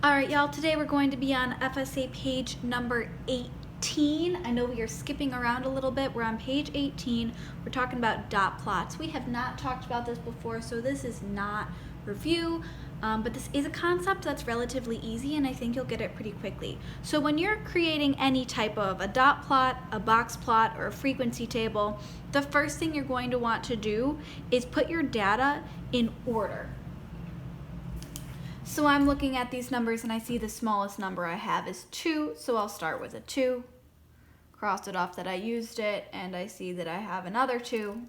All right, y'all, today we're going to be on FSA page number 18. I know we are skipping around a little bit. We're on page 18. We're talking about dot plots. We have not talked about this before, so this is not review, but this is a concept that's relatively easy, and I think you'll get it pretty quickly. So when you're creating any type of a dot plot, a box plot, or a frequency table, the first thing you're going to want to do is put your data in order. So I'm looking at these numbers and I see the smallest number I have is 2, so I'll start with a 2, cross it off that I used it, and I see that I have another 2,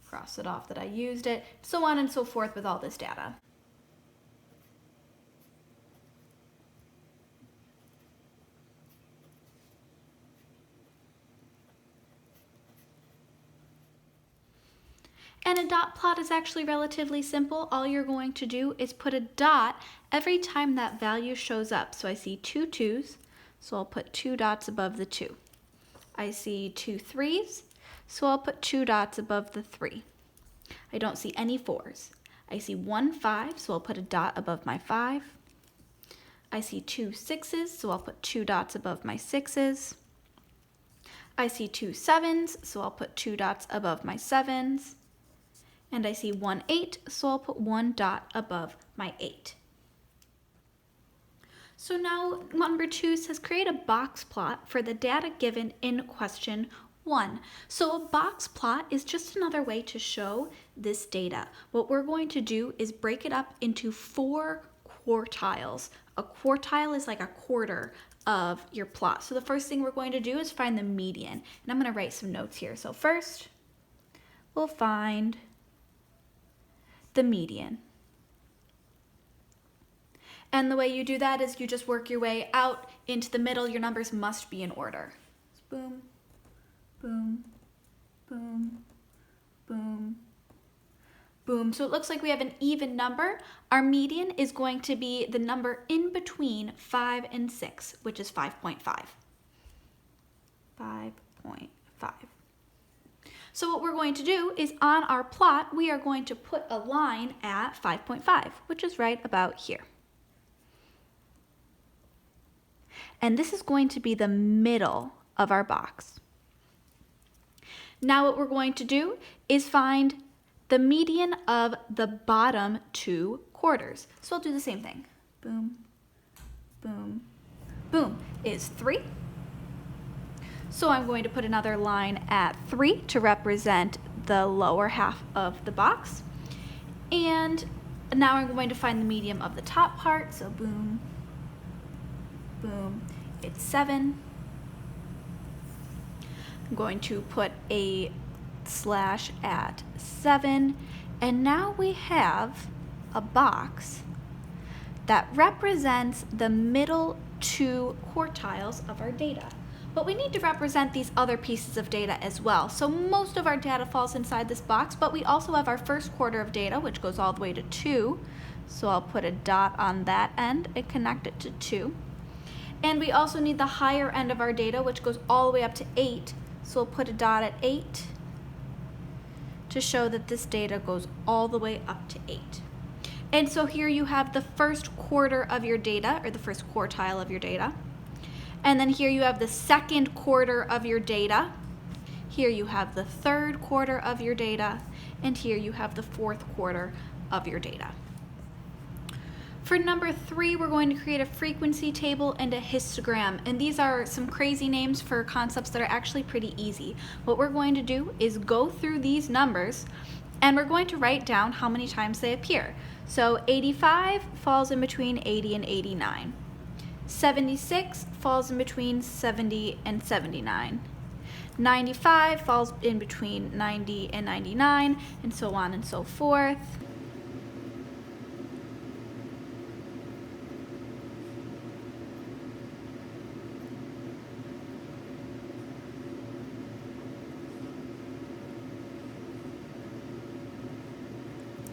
cross it off that I used it, so on and so forth with all this data. And a dot plot is actually relatively simple. All you're going to do is put a dot every time that value shows up. So I see 2 2s, so I'll put 2 dots above the 2. I see 2 3s, so I'll put 2 dots above the 3. I don't see any 4s. I see 1 5, so I'll put a dot above my 5. I see 2 6s, so I'll put 2 dots above my 6s. I see 2 7s, so I'll put 2 dots above my 7s. And I see 1 8, so I'll put 1 dot above my 8. So now number 2 says create a box plot for the data given in question 1. So a box plot is just another way to show this data. What we're going to do is break it up into 4 quartiles. A quartile is like a quarter of your plot. So the first thing we're going to do is find the median. And I'm going to write some notes here. So first, we'll find the median. And the way you do that is you just work your way out into the middle. Your numbers must be in order. Boom, boom, boom, boom, boom. So it looks like we have an even number. Our median is going to be the number in between 5 and 6, which is 5.5. 5.5. So what we're going to do is on our plot, we are going to put a line at 5.5, which is right about here. And this is going to be the middle of our box. Now what we're going to do is find the median of the bottom 2 quarters. So I'll do the same thing. Boom, boom, boom is 3. So I'm going to put another line at 3 to represent the lower half of the box. And now I'm going to find the median of the top part. So boom, boom, it's 7. I'm going to put a slash at 7. And now we have a box that represents the middle 2 quartiles of our data. But we need to represent these other pieces of data as well. So most of our data falls inside this box, but we also have our first quarter of data, which goes all the way to 2. So I'll put a dot on that end and connect it to 2. And we also need the higher end of our data, which goes all the way up to 8. So we'll put a dot at 8 to show that this data goes all the way up to 8. And so here you have the first quarter of your data, or the first quartile of your data. And then here you have the second quarter of your data. Here you have the third quarter of your data. And here you have the fourth quarter of your data. For number 3, we're going to create a frequency table and a histogram. And these are some crazy names for concepts that are actually pretty easy. What we're going to do is go through these numbers and we're going to write down how many times they appear. So 85 falls in between 80 and 89. 76 falls in between 70 and 79. 95 falls in between 90 and 99, and so on and so forth.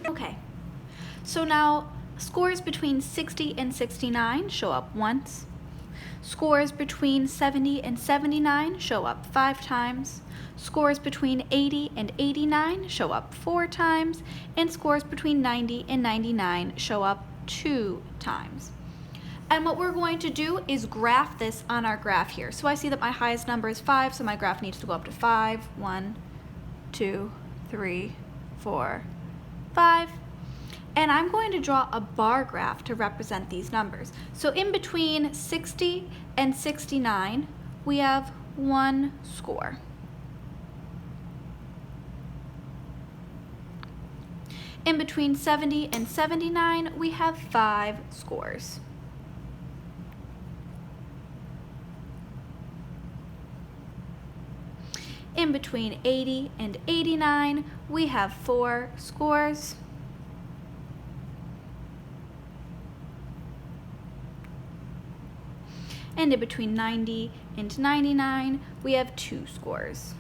Okay, so now scores between 60 and 69 show up once. Scores between 70 and 79 show up 5 times. Scores between 80 and 89 show up 4 times. And scores between 90 and 99 show up 2 times. And what we're going to do is graph this on our graph here. So I see that my highest number is 5, so my graph needs to go up to 5. 1, 2, 3, 4, 5. And I'm going to draw a bar graph to represent these numbers. So in between 60 and 69, we have 1 score. In between 70 and 79, we have 5 scores. In between 80 and 89, we have 4 scores. And in between 90 and 99, we have 2 scores.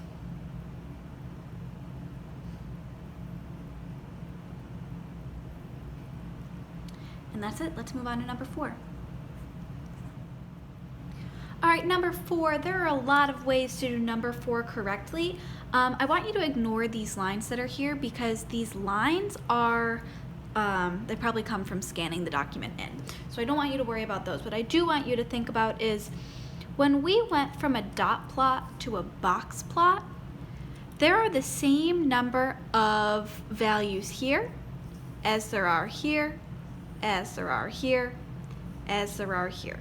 And that's it. Let's move on to number 4. All right, number 4, there are a lot of ways to do number 4 correctly. I want you to ignore these lines that are here because these lines are, they probably come from scanning the document in. So I don't want you to worry about those. What I do want you to think about is when we went from a dot plot to a box plot, there are the same number of values here as there are here, as there are here, as there are here.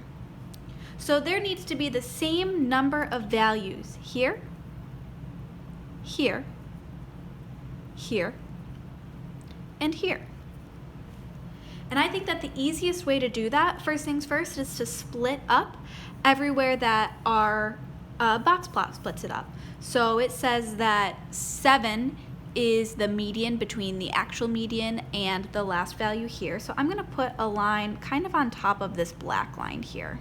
So there needs to be the same number of values here, here, here, and here. And I think that the easiest way to do that, first things first, is to split up everywhere that our box plot splits it up. So it says that 7 is the median between the actual median and the last value here. So I'm going to put a line kind of on top of this black line here.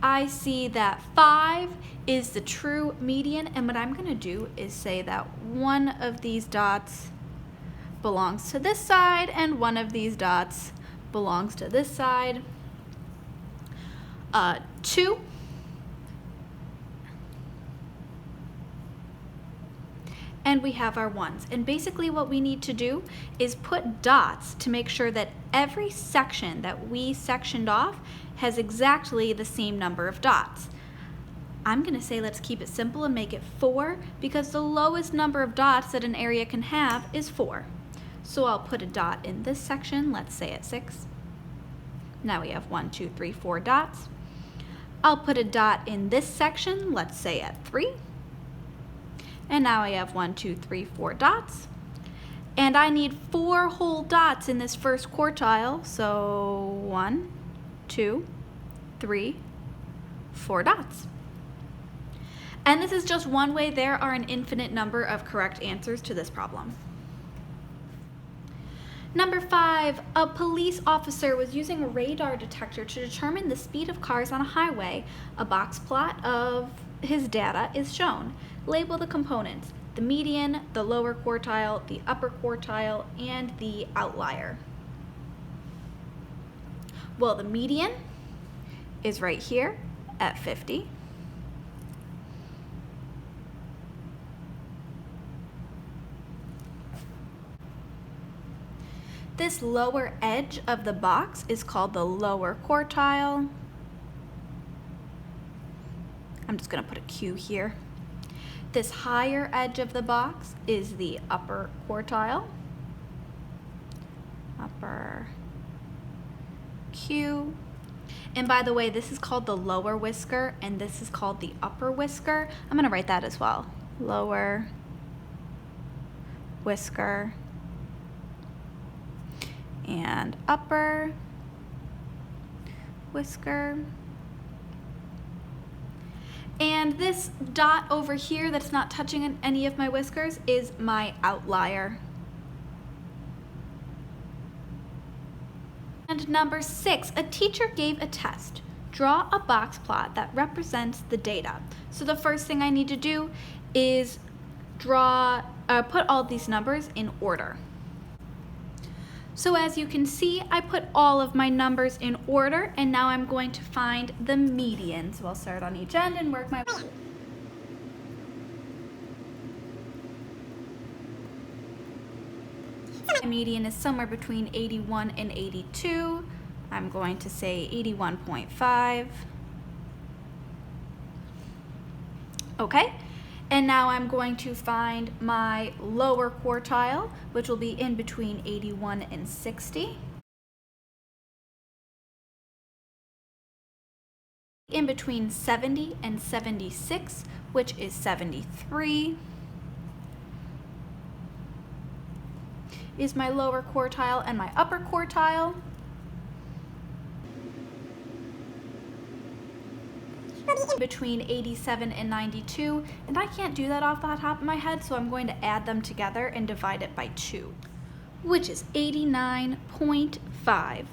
I see that 5 is the true median, and what I'm going to do is say that one of these dots belongs to this side and one of these dots belongs to this side. 2 and we have our ones. And basically what we need to do is put dots to make sure that every section that we sectioned off has exactly the same number of dots. I'm going to say let's keep it simple and make it 4 because the lowest number of dots that an area can have is 4. So I'll put a dot in this section, let's say at 6. Now we have 1, 2, 3, 4 dots. I'll put a dot in this section, let's say at 3. And now I have 1, 2, 3, 4 dots. And I need 4 whole dots in this first quartile, so 1, 2, 3, 4 dots. And this is just one way. There are an infinite number of correct answers to this problem. Number 5, a police officer was using a radar detector to determine the speed of cars on a highway. A box plot of his data is shown. Label the components: the median, the lower quartile, the upper quartile, and the outlier. Well, the median is right here at 50. This lower edge of the box is called the lower quartile. I'm just going to put a Q here. This higher edge of the box is the upper quartile. Upper Q. And by the way, this is called the lower whisker and this is called the upper whisker. I'm going to write that as well. Lower whisker and upper whisker. And this dot over here that's not touching any of my whiskers is my outlier. And number 6, a teacher gave a test. Draw a box plot that represents the data. So the first thing I need to do is put all these numbers in order. So as you can see, I put all of my numbers in order, and now I'm going to find the median. So I'll start on each end and work my way. median is somewhere between 81 and 82. I'm going to say 81.5. Okay, and now I'm going to find my lower quartile, which will be in between 81 and 60. In between 70 and 76, which is 73, is my lower quartile, and my upper quartile in between 87 and 92, and I can't do that off the top of my head, so I'm going to add them together and divide it by 2, which is 89.5.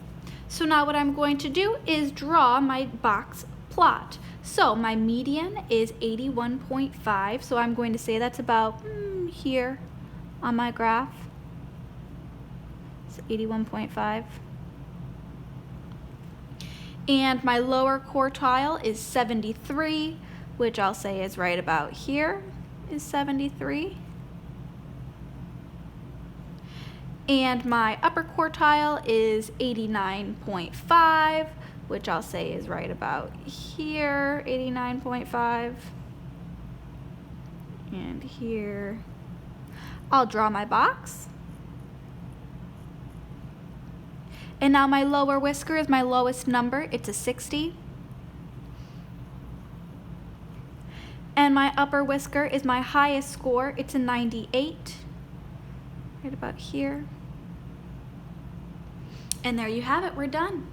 So now what I'm going to do is draw my box plot. So my median is 81.5, so I'm going to say that's about here on my graph. It's 81.5. And my lower quartile is 73, which I'll say is right about here, is 73. And my upper quartile is 89.5, which I'll say is right about here, 89.5. And here, I'll draw my box. And now my lower whisker is my lowest number, it's a 60. And my upper whisker is my highest score, it's a 98, right about here. And there you have it, we're done.